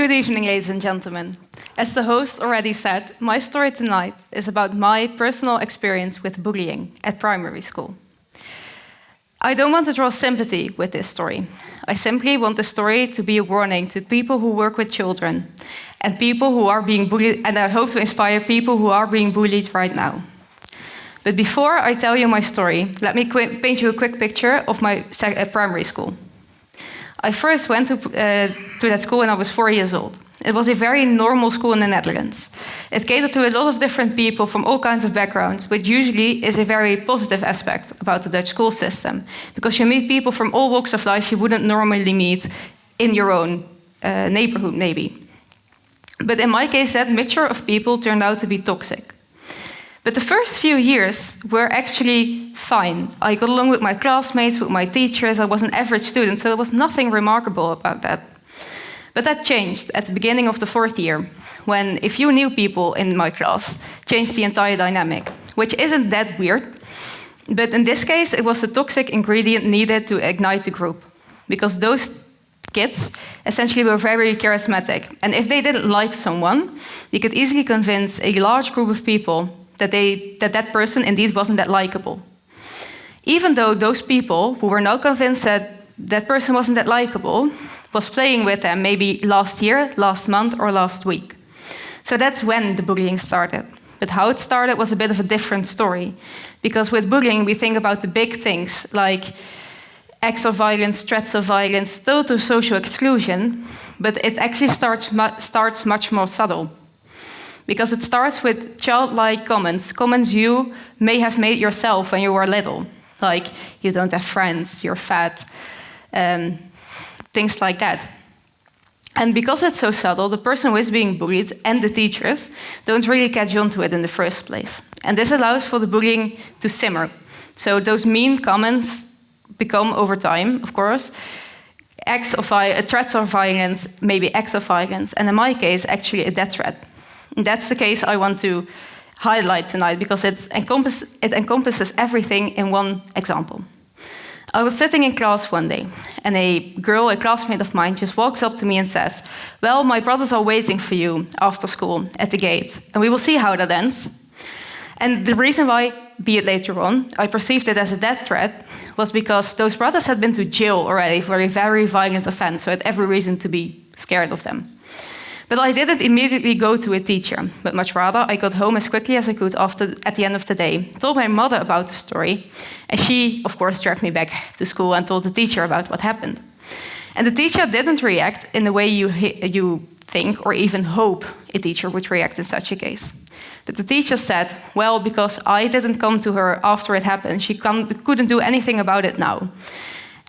Good evening, ladies and gentlemen. As the host already said, my story tonight is about my personal experience with bullying at primary school. I don't want to draw sympathy with this story. I simply want the story to be a warning to people who work with children and people who are being bullied, and I hope to inspire people who are being bullied right now. But before I tell you my story, let me paint you a quick picture of my primary school. I first went to that school when I was 4 years old. It was a very normal school in the Netherlands. It catered to a lot of different people from all kinds of backgrounds, which usually is a very positive aspect about the Dutch school system, because you meet people from all walks of life you wouldn't normally meet in your own neighborhood, maybe. But in my case, that mixture of people turned out to be toxic. But the first few years were actually fine. I got along with my classmates, with my teachers. I was an average student, so there was nothing remarkable about that. But that changed at the beginning of the 4th year, when a few new people in my class changed the entire dynamic, which isn't that weird. But in this case, it was the toxic ingredient needed to ignite the group, because those kids essentially were very charismatic. And if they didn't like someone, you could easily convince a large group of people that person indeed wasn't that likable. Even though those people who were now convinced that that person wasn't that likable was playing with them maybe last year, last month, or last week. So that's when the bullying started. But how it started was a bit of a different story. Because with bullying, we think about the big things like acts of violence, threats of violence, total social exclusion, but it actually starts much more subtle. Because it starts with childlike comments you may have made yourself when you were little. Like, you don't have friends, you're fat, things like that. And because it's so subtle, the person who is being bullied and the teachers don't really catch on to it in the first place. And this allows for the bullying to simmer. So those mean comments become, over time, of course, threats of violence, maybe acts of violence, and in my case, actually a death threat. And that's the case I want to highlight tonight, because it encompasses everything in one example. I was sitting in class one day, and a classmate of mine, just walks up to me and says, "Well, my brothers are waiting for you after school at the gate, and we will see how that ends." And the reason why, be it later on, I perceived it as a death threat was because those brothers had been to jail already for a very violent offense, so I had every reason to be scared of them. But I didn't immediately go to a teacher, but much rather I got home as quickly as I could at the end of the day, told my mother about the story, and she, of course, dragged me back to school and told the teacher about what happened. And the teacher didn't react in the way you think or even hope a teacher would react in such a case. But the teacher said, well, because I didn't come to her after it happened, she couldn't do anything about it now.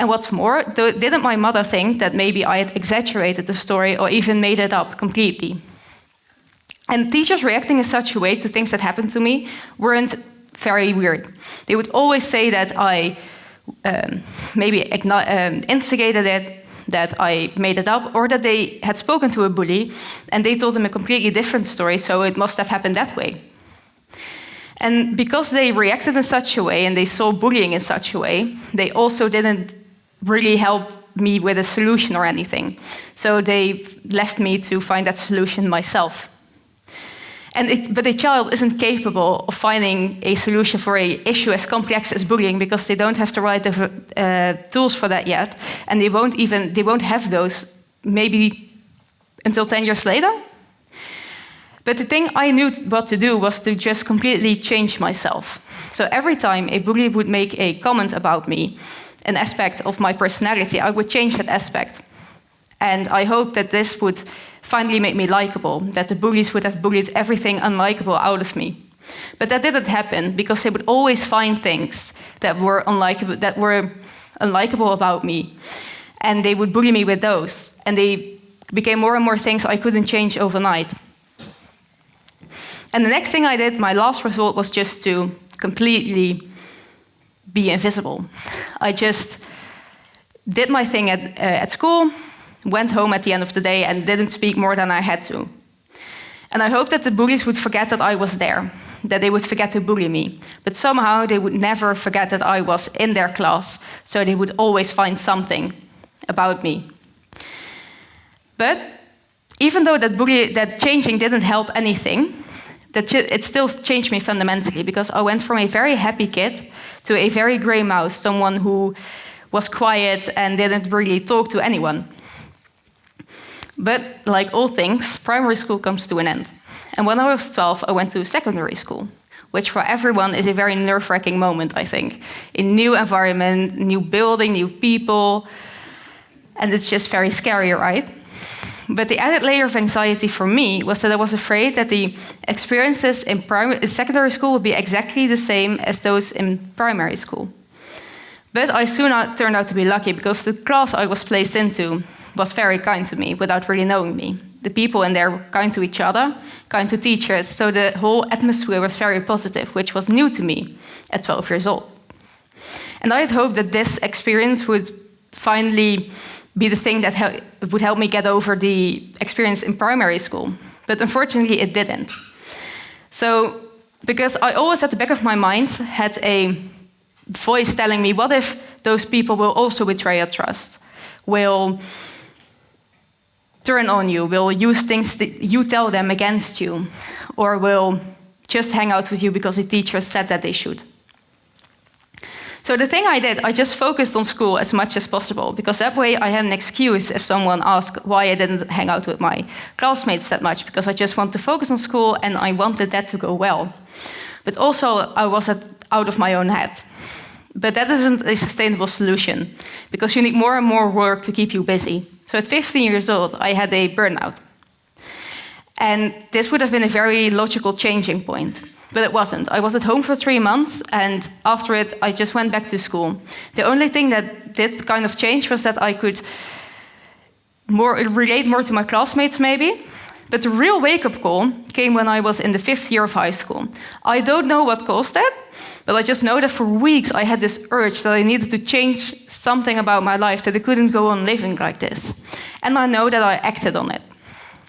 And what's more, didn't my mother think that maybe I had exaggerated the story or even made it up completely? And teachers reacting in such a way to things that happened to me weren't very weird. They would always say that I maybe instigated it, that I made it up, or that they had spoken to a bully and they told them a completely different story, so it must have happened that way. And because they reacted in such a way and they saw bullying in such a way, they also didn't really help me with a solution or anything. So they left me to find that solution myself. But a child isn't capable of finding a solution for an issue as complex as bullying, because they don't have the right tools for that yet, and they won't have those maybe until 10 years later. But the thing I knew what to do was to just completely change myself. So every time a bully would make a comment about me, an aspect of my personality, I would change that aspect. And I hoped that this would finally make me likable, that the bullies would have bullied everything unlikable out of me. But that didn't happen, because they would always find things that were unlikable about me. And they would bully me with those. And they became more and more things I couldn't change overnight. And the next thing I did, my last result, was just to completely be invisible. I just did my thing at school, went home at the end of the day, and didn't speak more than I had to. And I hoped that the bullies would forget that I was there, that they would forget to bully me. But somehow they would never forget that I was in their class, so they would always find something about me. But even though that changing didn't help anything, it still changed me fundamentally, because I went from a very happy kid to a very grey mouse, someone who was quiet and didn't really talk to anyone. But like all things, primary school comes to an end. And when I was 12, I went to secondary school, which for everyone is a very nerve-wracking moment, I think. A new environment, new building, new people, and it's just very scary, right? But the added layer of anxiety for me was that I was afraid that the experiences in secondary school would be exactly the same as those in primary school. But I soon turned out to be lucky, because the class I was placed into was very kind to me without really knowing me. The people in there were kind to each other, kind to teachers, so the whole atmosphere was very positive, which was new to me at 12 years old. And I had hoped that this experience would finally be the thing that would help me get over the experience in primary school. But unfortunately, it didn't. So, because I always at the back of my mind had a voice telling me, what if those people will also betray your trust? Will turn on you, will use things that you tell them against you, or will just hang out with you because the teacher said that they should. So the thing I did, I just focused on school as much as possible, because that way I had an excuse if someone asked why I didn't hang out with my classmates that much, because I just wanted to focus on school and I wanted that to go well. But also I was out of my own head. But that isn't a sustainable solution, because you need more and more work to keep you busy. So at 15 years old, I had a burnout. And this would have been a very logical changing point. But it wasn't. I was at home for 3 months, and after it, I just went back to school. The only thing that did kind of change was that I could relate more to my classmates, maybe. But the real wake-up call came when I was in the 5th year of high school. I don't know what caused it, but I just know that for weeks I had this urge that I needed to change something about my life, that I couldn't go on living like this. And I know that I acted on it.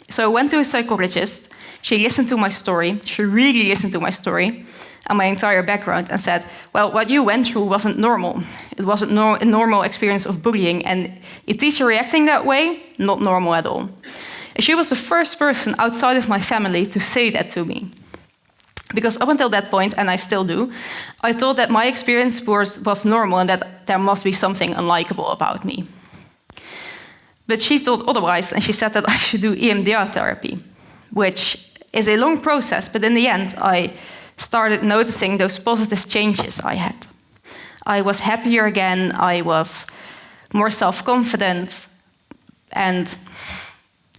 So I went to a psychologist. She listened to my story. She really listened to my story and my entire background, and said, well, what you went through wasn't normal. It wasn't a normal experience of bullying, and a teacher reacting that way, not normal at all. And she was the first person outside of my family to say that to me. Because up until that point, and I still do, I thought that my experience was normal and that there must be something unlikable about me. But she thought otherwise, and she said that I should do EMDR therapy, which is a long process, but in the end, I started noticing those positive changes I had. I was happier again, I was more self-confident, and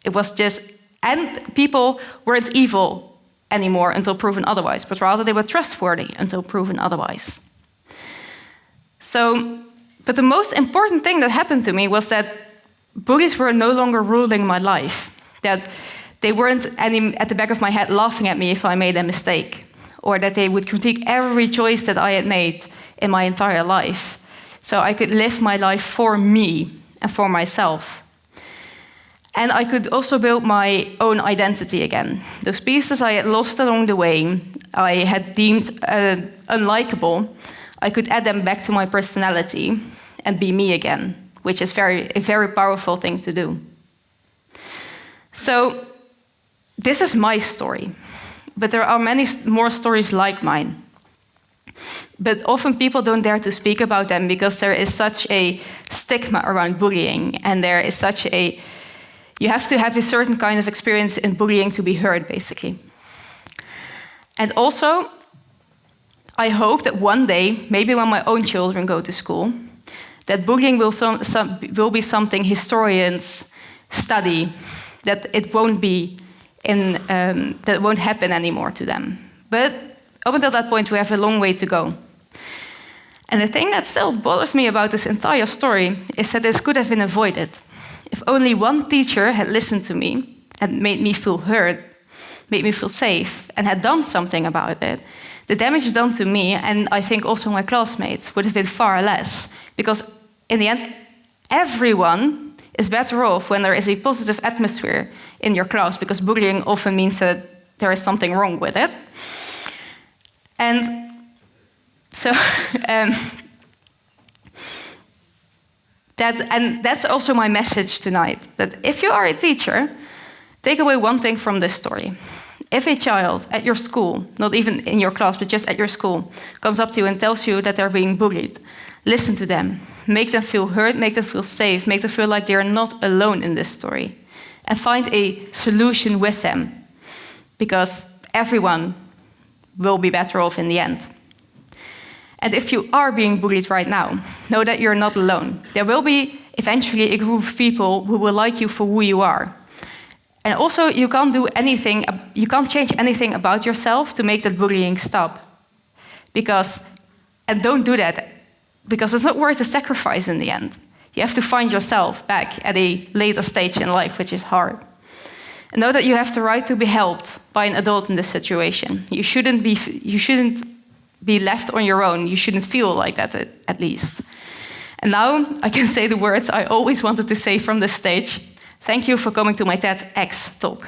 it was just, and people weren't evil anymore until proven otherwise, but rather they were trustworthy until proven otherwise. So, but the most important thing that happened to me was that bullies were no longer ruling my life, that they weren't at the back of my head laughing at me if I made a mistake, or that they would critique every choice that I had made in my entire life. So I could live my life for me and for myself. And I could also build my own identity again. Those pieces I had lost along the way, I had deemed unlikable, I could add them back to my personality and be me again, which is a very powerful thing to do. So, this is my story, but there are many more stories like mine. But often people don't dare to speak about them because there is such a stigma around bullying, and there is such a... You have to have a certain kind of experience in bullying to be heard, basically. And also, I hope that one day, maybe when my own children go to school, that bullying will be something historians study, that it won't be that won't happen anymore to them. But up until that point, we have a long way to go. And the thing that still bothers me about this entire story is that this could have been avoided. If only one teacher had listened to me and made me feel heard, made me feel safe, and had done something about it, the damage done to me, and I think also my classmates, would have been far less. Because in the end, everyone is better off when there is a positive atmosphere in your class, because bullying often means that there is something wrong with it. And so that's also my message tonight, that if you are a teacher, Take away one thing from this story. If a child at your school, not even in your class, but just at your school, comes up to you and tells you that they're being bullied, listen to them. Make them feel heard, make them feel safe, make them feel like they're not alone in this story. And find a solution with them, because everyone will be better off in the end. And if you are being bullied right now, know that you're not alone. There will be eventually a group of people who will like you for who you are. And also, you can't change anything about yourself to make that bullying stop. And don't do that, because it's not worth the sacrifice in the end. You have to find yourself back at a later stage in life, which is hard. And know that you have the right to be helped by an adult in this situation. You shouldn't be left on your own. You shouldn't feel like that, at least. And now I can say the words I always wanted to say from this stage. Thank you for coming to my TEDxTalk.